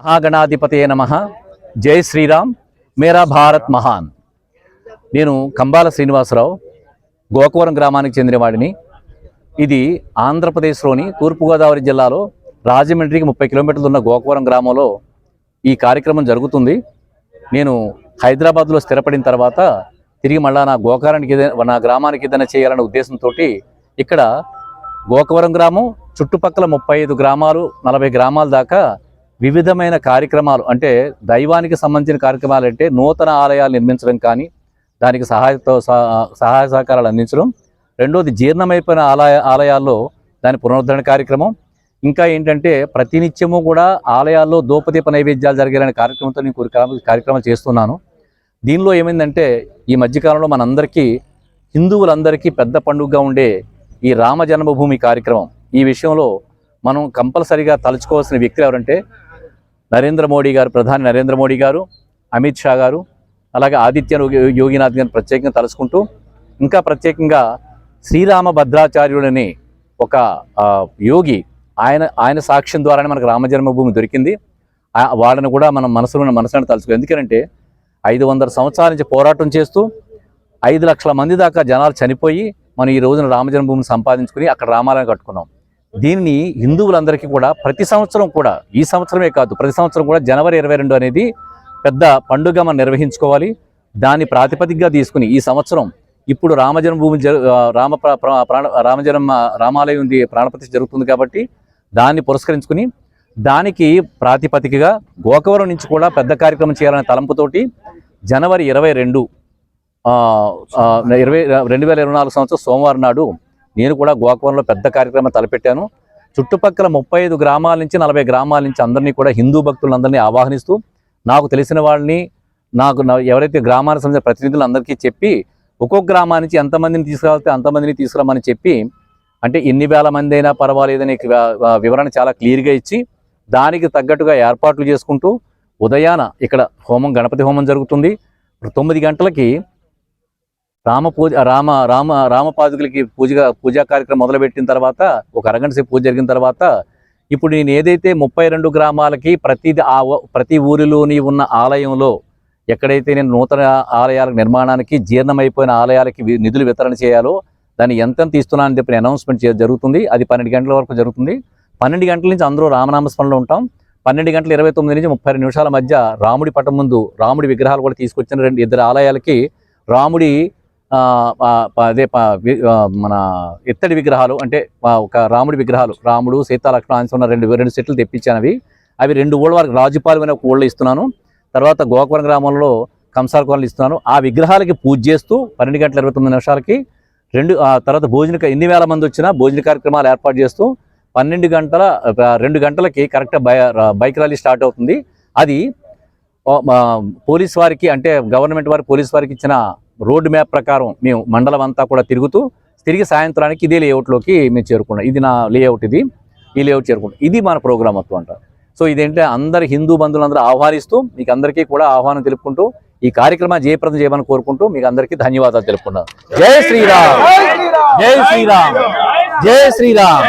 మహాగణాధిపతయే నమః. జై శ్రీరామ్. మేరా భారత్ మహాన్. నేను కంబాల శ్రీనివాసరావు, గోకవరం గ్రామానికి చెందినవాడిని. ఇది ఆంధ్రప్రదేశ్లోని తూర్పుగోదావరి జిల్లాలో రాజమండ్రికి 30 కిలోమీటర్లు ఉన్న గోకవరం గ్రామంలో ఈ కార్యక్రమం జరుగుతుంది. నేను హైదరాబాద్లో స్థిరపడిన తర్వాత తిరిగి మళ్ళా నా గ్రామానికి ఏదైనా చేయాలనే ఉద్దేశంతో ఇక్కడ గోకవరం గ్రామం చుట్టుపక్కల 35 గ్రామాలు 40 గ్రామాల దాకా వివిధమైన కార్యక్రమాలు, అంటే దైవానికి సంబంధించిన కార్యక్రమాలు, అంటే నూతన ఆలయాలు నిర్మించడం కానీ దానికి సహాయ సహకారాలు అందించడం. రెండోది జీర్ణమైపోయిన ఆలయాల్లో దాని పునరుద్ధరణ కార్యక్రమం. ఇంకా ఏంటంటే ప్రతినిత్యము కూడా ఆలయాల్లో ధూపదీప నైవేద్యాలు జరిగేలాంటి కార్యక్రమంతో నేను కార్యక్రమాలు చేస్తున్నాను. దీనిలో ఏమైందంటే ఈ మధ్యకాలంలో మనందరికీ హిందువులందరికీ పెద్ద పండుగగా ఉండే ఈ రామ జన్మభూమి కార్యక్రమం, ఈ విషయంలో మనం కంపల్సరిగా తలుచుకోవాల్సిన వ్యక్తులు ఎవరంటే నరేంద్ర మోడీ గారు, ప్రధాని నరేంద్ర మోడీ గారు, అమిత్ షా గారు, అలాగే ఆదిత్య యోగినాథ్ గారిని ప్రత్యేకంగా తలుచుకుంటూ, ఇంకా ప్రత్యేకంగా శ్రీరామ భద్రాచార్యుడని ఒక యోగి, ఆయన సాక్ష్యం ద్వారానే మనకు రామ జన్మభూమి దొరికింది. వాళ్ళని కూడా మనం మనసును తలుచుకో. ఎందుకంటే 500 సంవత్సరాల నుంచి పోరాటం చేస్తూ 5 లక్షల మంది దాకా జనాలు చనిపోయి మనం ఈ రోజున రామ జన్మభూమిని సంపాదించుకుని అక్కడ రామాలయం కట్టుకున్నాం. దీనిని హిందువులందరికీ కూడా ప్రతి సంవత్సరం కూడా, ఈ సంవత్సరమే కాదు ప్రతి సంవత్సరం కూడా జనవరి 22 అనేది పెద్ద పండుగ మనం నిర్వహించుకోవాలి. దాన్ని ప్రాతిపదికగా తీసుకుని ఈ సంవత్సరం ఇప్పుడు రామ జన్మభూమి రామాలయం ప్రాణప్రతిష్ఠ జరుగుతుంది కాబట్టి దాన్ని పురస్కరించుకుని దానికి ప్రాతిపదికగా గోకవరం నుంచి కూడా పెద్ద కార్యక్రమం చేయాలనే తలంపుతోటి జనవరి 22 2024 సంవత్సరం సోమవారం నాడు నేను కూడా గోకవరంలో పెద్ద కార్యక్రమం తలపెట్టాను. చుట్టుపక్కల 35 గ్రామాల నుంచి 40 గ్రామాల నుంచి అందరినీ కూడా హిందూ భక్తులందరినీ ఆహ్వానిస్తూ, నాకు తెలిసిన వాళ్ళని, ఎవరైతే గ్రామానికి సంబంధించిన ప్రతినిధులు అందరికీ చెప్పి ఒక్కొక్క గ్రామా నుంచి ఎంతమందిని తీసుకురావాలంటే అంతమందిని తీసుకురామని చెప్పి, అంటే ఎన్ని వేల మంది అయినా పర్వాలేదని వివరణ చాలా క్లియర్గా ఇచ్చి దానికి తగ్గట్టుగా ఏర్పాట్లు చేసుకుంటూ ఉదయాన ఇక్కడ గణపతి హోమం జరుగుతుంది. 9 గంటలకి రామపాదుకులకి పూజా కార్యక్రమం మొదలుపెట్టిన తర్వాత ఒక అరగంట సేపు పూజ జరిగిన తర్వాత ఇప్పుడు నేను ఏదైతే 32 గ్రామాలకి ప్రతి ఊరిలోని ఉన్న ఆలయంలో ఎక్కడైతే నేను నూతన ఆలయాల నిర్మాణానికి, జీర్ణమైపోయిన ఆలయాలకి నిధులు వితరణ చేయాలో దాన్ని ఎంత తీస్తున్నానని చెప్పి అనౌన్స్మెంట్ జరుగుతుంది. అది 12 గంటల వరకు జరుగుతుంది. 12 గంటల నుంచి అందరూ రామనామస్మరణలో ఉంటాం. 12 గంటల 29 నుంచి 32 నిమిషాల మధ్య రాముడి పటం ముందు రాముడి విగ్రహాలు కూడా తీసుకొచ్చిన 2 ఆలయాలకి రాముడి మన ఇత్తడి విగ్రహాలు, అంటే ఒక రాముడి విగ్రహాలు, రాముడు సీతాలక్ష్మణ ఉన్న 2 సెట్లు తెప్పించాను. అవి 2 ఊళ్ళ వరకు రాజుపాలెం అనే ఒక ఊళ్ళో ఇస్తున్నాను. తర్వాత గోకవరం గ్రామంలో కంసాల కోనలు ఇస్తున్నాను. ఆ విగ్రహాలకి పూజ చేస్తూ 12 గంటల 29 నిమిషాలకి తర్వాత ఎన్ని వేల మంది వచ్చినా భోజన కార్యక్రమాలు ఏర్పాటు చేస్తూ 2 గంటలకి కరెక్ట్గా బైక్ ర్యాలీ స్టార్ట్ అవుతుంది. అది పోలీస్ వారికి, అంటే గవర్నమెంట్ వారి పోలీస్ వారికి ఇచ్చిన రోడ్ మ్యాప్ ప్రకారం మేము మండలం అంతా కూడా తిరిగి సాయంత్రానికి ఇదే లేఅవుట్లోకి మేము చేరుకున్నాం. ఇది నా లేఅవుట్, ఈ లేఅవుట్ చేరుకున్నాం. ఇది మన ప్రోగ్రామ్ మొత్తం అంట. సో ఇదేంటే అందరు హిందూ బంధువులందరూ ఆహ్వానిస్తూ మీకు అందరికీ కూడా ఆహ్వానం తెలుపుకుంటూ ఈ కార్యక్రమాన్ని జయప్రదం చేయమని కోరుకుంటూ మీకు అందరికీ ధన్యవాదాలు తెలుపుకున్నాను. జై శ్రీరామ్, జై శ్రీరామ్, జై శ్రీరామ్.